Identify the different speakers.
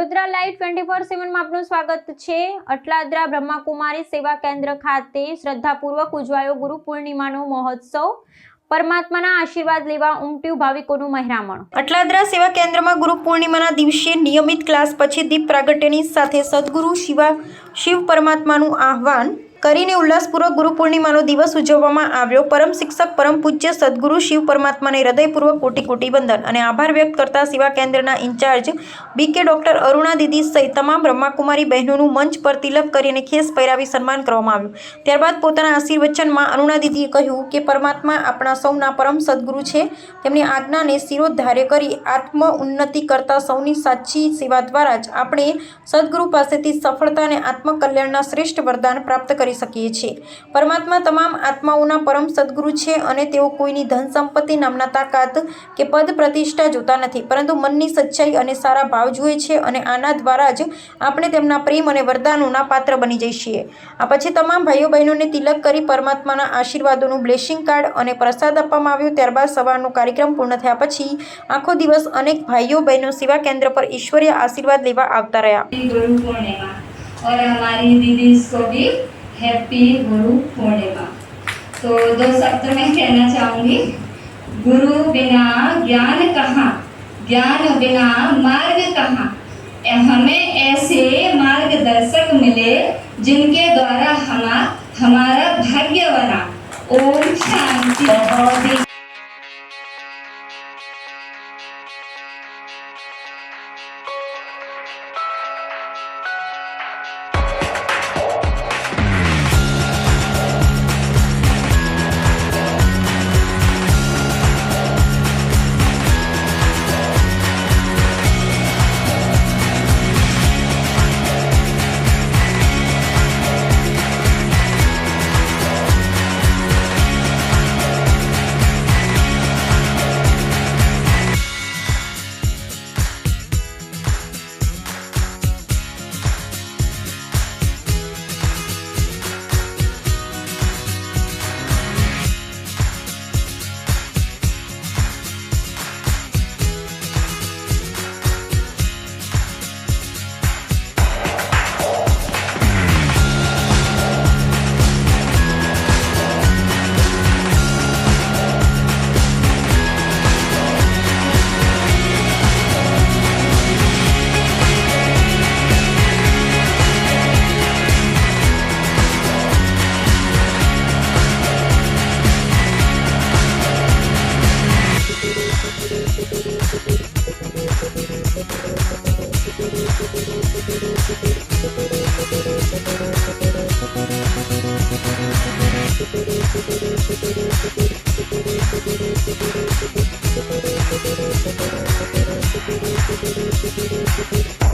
Speaker 1: Vadodara live 24/7 માં આપનું સ્વાગત છે। અટલાદરા બ્રહ્માકુમારી સેવા કેન્દ્ર ખાતે શ્રદ્ધાપૂર્વક ઉજવાયો ગુરુ પૂર્ણિમાનો મહોત્સવ। પરમાત્માના આશીર્વાદ લેવા ઉમટ્યું ભાવિકોનું મહેરામણ। અટલાદરા સેવા કેન્દ્રમાં ગુરુ પૂર્ણિમાના દિવસે નિયમિત ક્લાસ પછી દીપ પ્રાગટ્યની સાથે સદગુરુ શિવ પરમાત્માનું આહ્વાન કરીને ઉલ્લાસપૂર્વક ગુરુ પૂર્ણિમાનો દિવસ ઉજવવામાં આવ્યો। પરમ શિક્ષક પરમ પૂજ્ય સદગુરુ શિવ પરમાત્માને હૃદયપૂર્વક કોટી કોટી વંદન અને આભાર વ્યક્ત કરતા સેવા કેન્દ્રના ઇન્ચાર્જ બીકે ડોક્ટર અરુણા દીદી સહિત તમામ બ્રહ્માકુમારી બહેનોનું મંચ પર તિલક કરીને ખેસ પહેરાવી સન્માન કરવામાં આવ્યું। ત્યારબાદ પોતાના આશીર્વચનમાં અરુણા દીદીએ કહ્યું કે પરમાત્મા આપણા સૌના પરમ સદગુરુ છે। તેમની આજ્ઞાને શિરોધાર્ય કરી આત્મ ઉન્નતિ કરતા સૌની સાચી સેવા દ્વારા જ આપણે સદગુરુ પાસેથી સફળતા અને આત્મકલ્યાણના શ્રેષ્ઠ વરદાન પ્રાપ્ત કરી શકીએ છીએ। પરમાત્મા તમામ આત્માઓના પરમ સદગુરુ છે અને તેઓ કોઈની ધન સંપત્તિ નામના તાકાત કે પદ પ્રતિષ્ઠા જોતા નથી, પરંતુ મનની સચ્ચાઈ અને સારા ભાવ જુએ છે અને આના દ્વારા જ આપણે તેમના પ્રેમ અને વરદાનોના પાત્ર બની જઈએ છીએ। આ પછી તમામ ભાઈઓ બહેનોને તિલક કરી પરમાત્માના આશીર્વાદોનું બ્લેસિંગ કાર્ડ અને પ્રસાદ આપવામાં આવ્યો। ત્યારબાદ સવારનો કાર્યક્રમ પૂર્ણ થયા પછી આખો દિવસ અનેક ભાઈઓ બહેનો સેવા કેન્દ્ર પર ઈશ્વરીય આશીર્વાદ લેવા આવતા રહ્યા।
Speaker 2: और हमारी दीदी को भी हैप्पी गुरु पूर्णिमा। तो दो शब्द मैं कहना चाहूँगी। गुरु बिना ज्ञान कहाँ, ज्ञान बिना मार्ग कहाँ। हमें ऐसे मार्गदर्शक मिले जिनके द्वारा हमारा भाग्य बना। ओम शांति।
Speaker 3: Thank you.